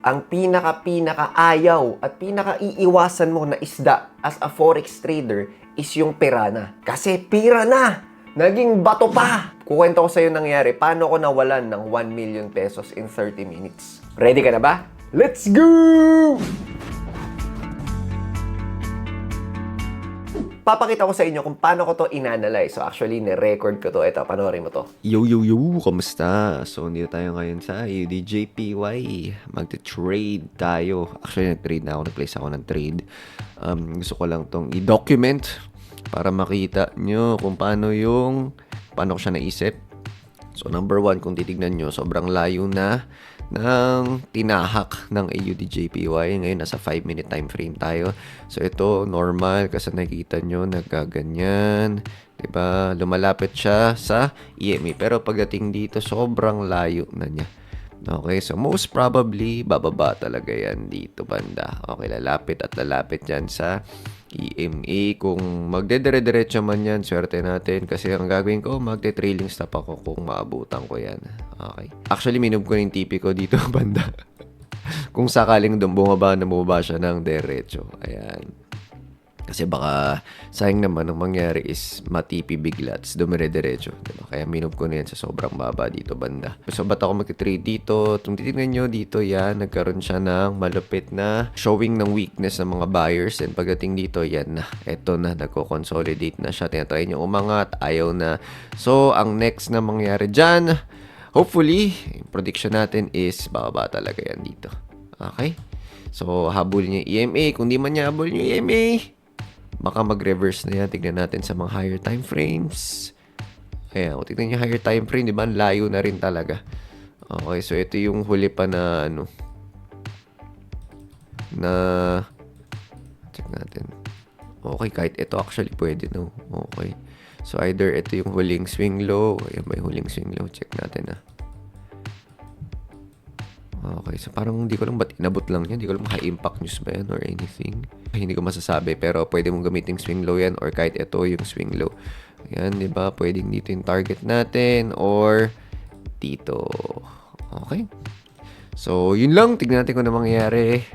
Ang pinaka ayaw at pinaka-iiwasan mo na isda as a forex trader is yung pirana. Kasi pirana! Naging bato pa! Kukwento ko sa'yo nangyari paano ko nawalan ng 1 million pesos in 30 minutes. Ready ka na ba? Let's go! Papakita ko sa inyo kung paano ko to inanalyze. So actually, ni-record ko to. Ito, panoorin mo to. Yo, kamusta? So, nandito tayo ngayon sa UDJPY. Magte-trade tayo. Actually, nag-trade na ako. Nag-place ako ng trade. Gusto ko lang tong i-document para makita nyo kung paano ko siya naisip. So, number 1, kung titignan nyo, sobrang layo na ng tinahak ng AUDJPY. Ngayon, nasa 5-minute time frame tayo. So, ito, normal. Kasi nakikita nyo, nagkaganyan. Diba? Lumalapit siya sa EMA. Pero pagdating dito, sobrang layo na niya. Okay, so most probably, bababa talaga yan dito banda. Okay, lalapit at lalapit yan sa EMA. Kung magdedire-diretso man yan, swerte natin. Kasi ang gagawin ko, magte-trailing stop ako kung maabutan ko yan. Okay. Actually, minub ko yung TP ko dito banda. Kung sakaling bumaba siya ng diretso. Ayan. Kasi baka sayang naman ang mangyari is matipi bigla at dumire-diretso. Diba? Kaya minub ko na yan sa sobrang baba dito banda. So ba't ako mag-trade dito? Kung titignan nyo dito yan, nagkaroon siya ng malupit na showing ng weakness ng mga buyers. And pagdating dito, yan na. Ito na, nagko-consolidate na siya. Tinatry nyo umangat, ayaw na. So ang next na mangyari dyan, hopefully, prediction natin is bababa talaga yan dito. Okay? So habulin niya EMA. Kung di man niya habulin yung EMA, baka mag-reverse na yan. Tignan natin sa mga higher time frames. Ayan, kung tignan nyo higher time frame, di ba? Layo na rin talaga. Okay, so ito yung huli pa na check natin. Okay, kahit ito actually pwede, no? Okay. So either ito yung huling swing low. Ayan ba yung huling swing low? Check natin, Okay, so parang hindi ko lang ba't inabot lang yan. Hindi ko lang high impact news ba yan or anything. Hindi ko masasabi, pero pwede mong gamitin swing low yan or kahit ito yung swing low. Ayan, di ba? Pwedeng dito yung target natin or dito. Okay. So, yun lang. Tignan natin kung ano mangyayari.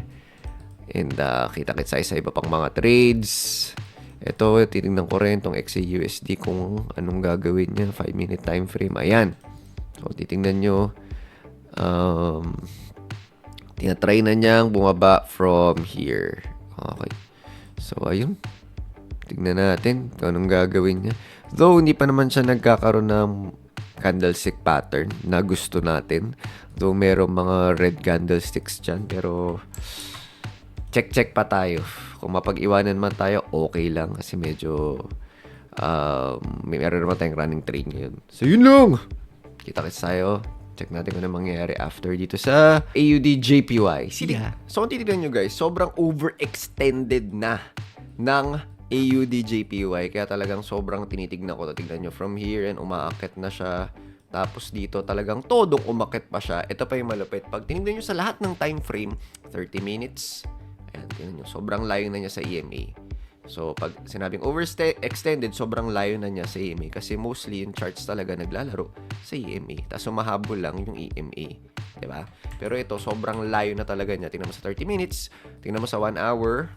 And kita-kits sa iba pang mga trades. Ito, titignan ko rin itong XAUSD kung anong gagawin niya. 5-minute time frame. Ayan. So, titignan nyo. Tinatry na niyang bumaba from here. Okay. So, ayun. Tignan natin kung anong gagawin niya. Though, hindi pa naman siya nagkakaroon ng candlestick pattern na gusto natin. Though, merong mga red candlesticks dyan. Pero, check pa tayo. Kung mapag-iwanan man tayo, okay lang. Kasi medyo, meron naman tayong running trade ngayon. So, yun lang. Kita-kits tayo. Check natin kung ano mangyayari after dito sa AUDJPY. Sige. So, kung titignan nyo guys, sobrang overextended na ng AUDJPY. Kaya talagang sobrang tinitignan ko. Tignan nyo from here and umaakit na siya. Tapos dito talagang todong umakit pa siya. Ito pa yung malupit. Pag tinignan nyo sa lahat ng time frame, 30 minutes. Ayan, tignan nyo. Sobrang layo na niya sa EMA. So, pag sinabing overextended, sobrang layo na niya sa EMA kasi mostly yung charts talaga naglalaro sa EMA. Tapos sumahabol lang yung EMA. Diba? Pero ito, sobrang layo na talaga niya. Tingnan mo sa 30 minutes, tingnan mo sa 1 hour,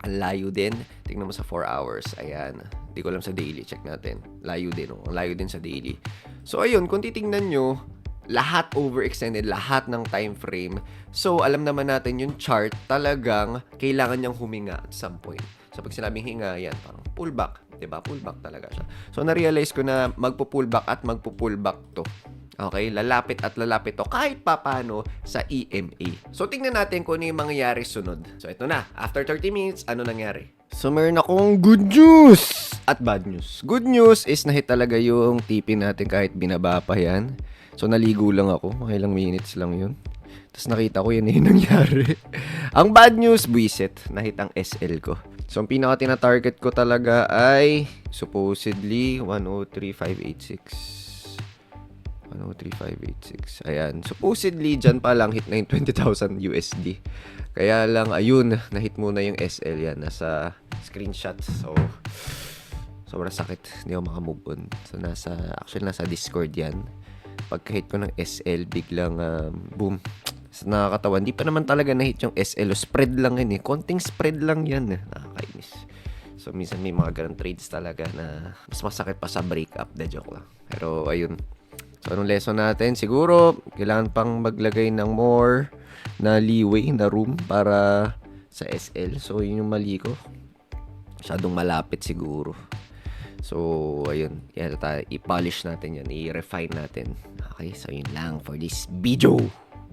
ang layo din. Tingnan mo sa 4 hours. Ayan. Hindi ko alam sa daily. Check natin. Layo din. Ang layo din sa daily. So, ayun. Kung titingnan nyo, lahat overextended, lahat ng time frame. So, alam naman natin yung chart talagang kailangan niyang huminga at some point. So, pag sinabing hinga, yan, parang pullback. Diba? Pullback talaga siya. So, na-realize ko na magpo-pullback at magpo-pullback to. Okay? Lalapit at lalapit to kahit papano sa EMA. So, tingnan natin kung ano yung mangyayari sunod. So, ito na. After 30 minutes, ano nangyari? So, meron akong good news at bad news. Good news is nahit talaga yung TP natin kahit binaba pa yan. So, naligo lang ako. Mga ilang minutes lang yun. Tapos nakita ko yan yung nangyari. Ang bad news, buisit. Nahit ang SL ko. So, ang pinaka-tina-target ko talaga ay supposedly 103,586. 103,586. Ayan. Supposedly, dyan pa lang hit na yung 20,000 USD. Kaya lang, ayun, nahit muna yung SL yan. Nasa screenshot. So, sobrang sakit. Hindi ako makamove on. So, actually, nasa Discord yan. Pagka-hit ko ng SL, biglang, boom, Nakakatawa. Hindi pa naman talaga na-hit yung SL. Spread lang yun eh. Konting spread lang yan eh. Nakakainis. So, minsan may mga ganun trades talaga na mas masakit pa sa breakup. De joke lang. Pero, ayun. So, anong lesson natin? Siguro, kailangan pang maglagay ng more na leeway, na room para sa SL. So, yun yung mali ko. Masyadong malapit siguro. So, ayun. Yan tayo. I-polish natin yan. I-refine natin. Okay, so yun lang for this video.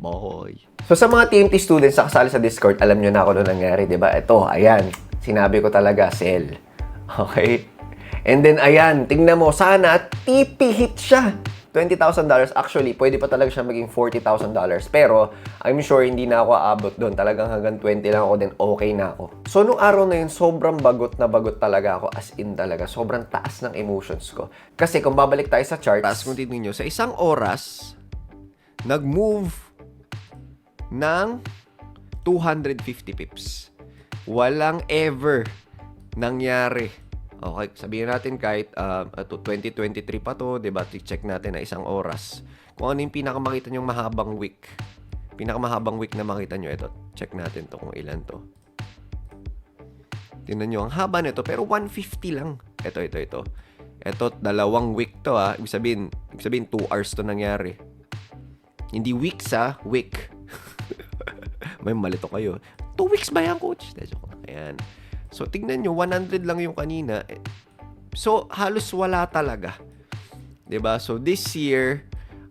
Boy. So sa mga TMT students na kasali sa Discord, alam nyo na kung ano nangyari, di ba? Ito, ayan. Sinabi ko talaga, sell. Okay? And then, ayan. Tingnan mo, sana TP hit siya. $20,000. Actually, pwede pa talaga siya maging $40,000. Pero, I'm sure hindi na ako aabot doon. Talagang hanggang 20 lang ako, then okay na ako. So, nung araw na yun, sobrang bagot na bagot talaga ako. As in talaga. Sobrang taas ng emotions ko. Kasi kung babalik tayo sa charts, Tapos kung titignan nyo, sa isang oras, nag-move ng 250 pips. Walang ever nangyari. Okay, sabihin natin kahit 2023 pa to, 'di ba? I-check natin na isang oras. Kung ano yung pinakamakita nyo mahabang wick. Pinakamahabang wick na makita nyo, ito. Check natin to kung ilan to. Tingnan nyo, ang haba nito, pero 150 lang. Ito. Ito, dalawang wick to ha. Ibig sabihin 2 hours to nangyari. Hindi weeks ha, wick. May malito kayo. 2 weeks ba yan, coach? Ayan. So, tingnan nyo, 100 lang yung kanina. So, halos wala talaga. 'Di ba? So, this year,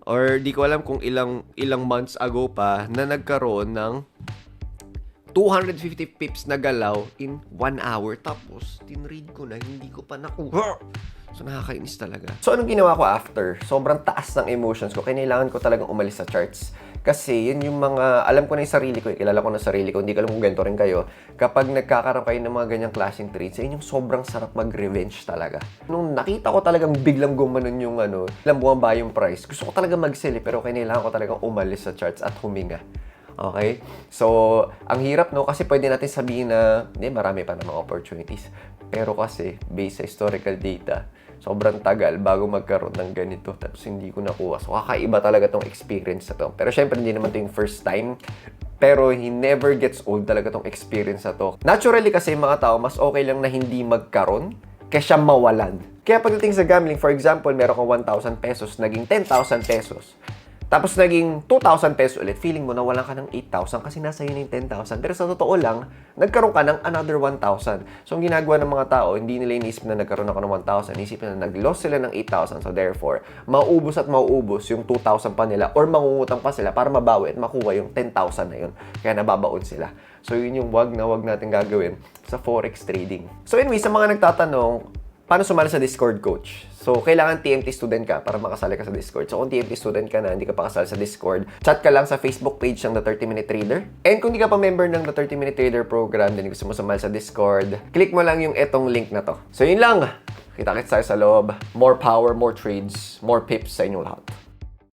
or di ko alam kung ilang months ago pa, na nagkaroon ng 250 pips na galaw in 1 hour. Tapos, tinread ko na, hindi ko pa nakuha. So, nakakainis talaga. So, anong ginawa ko after? Sobrang taas ng emotions ko. Kailangan ko talagang umalis sa charts. Kasi, yun yung mga, alam ko na yung sarili ko, kilala ko na sarili ko, hindi ko alam kung ganito rin kayo. Kapag nagkakaroon kayo ng mga ganyang klaseng trades, yun yung sobrang sarap mag-revenge talaga. Nung nakita ko talagang biglang gumanon yung biglang bumaba yung price, gusto ko talaga mag-sell pero kailangan ko talagang umalis sa charts at huminga. Okay? So, ang hirap no, kasi pwede natin sabihin na, marami pa namang opportunities. Pero kasi, based sa historical data, sobrang tagal bago magkaroon ng ganito. Tapos hindi ko nakuha. So, kakaiba talaga tong experience na to. Pero syempre, hindi naman to yung first time. Pero he never gets old talaga tong experience na to. Naturally kasi mga tao, mas okay lang na hindi magkaroon kaysa mawalan. Kaya pagdating sa gambling, for example, meron kang 1,000 pesos, naging 10,000 pesos. Tapos naging 2,000 pesos ulit, feeling mo na walang ka ng 8,000 kasi nasa yun yung 10,000. Pero sa totoo lang, nagkaroon ka ng another 1,000. So, ang ginagawa ng mga tao, hindi nila inisip na nagkaroon ako ng 1,000. Inisip na nag-loss sila ng 8,000. So, therefore, mauubos at mauubos yung 2,000 pa nila or mangungutang pa sila para mabawi at makuha yung 10,000 na yun. Kaya nababaon sila. So, yun yung wag natin gagawin sa forex trading. So, anyway, sa mga nagtatanong, paano sumali sa Discord, coach? So, kailangan TMT student ka para makasali ka sa Discord. So, kung TMT student ka na, hindi ka pa kasali sa Discord, chat ka lang sa Facebook page ng The 30-Minute Trader. And kung hindi ka pa member ng The 30-Minute Trader program, then gusto mo sumali sa Discord, click mo lang yung etong link na to. So, yun lang. Kita-kits tayo sa loob. More power, more trades, more pips sa inyong lahat.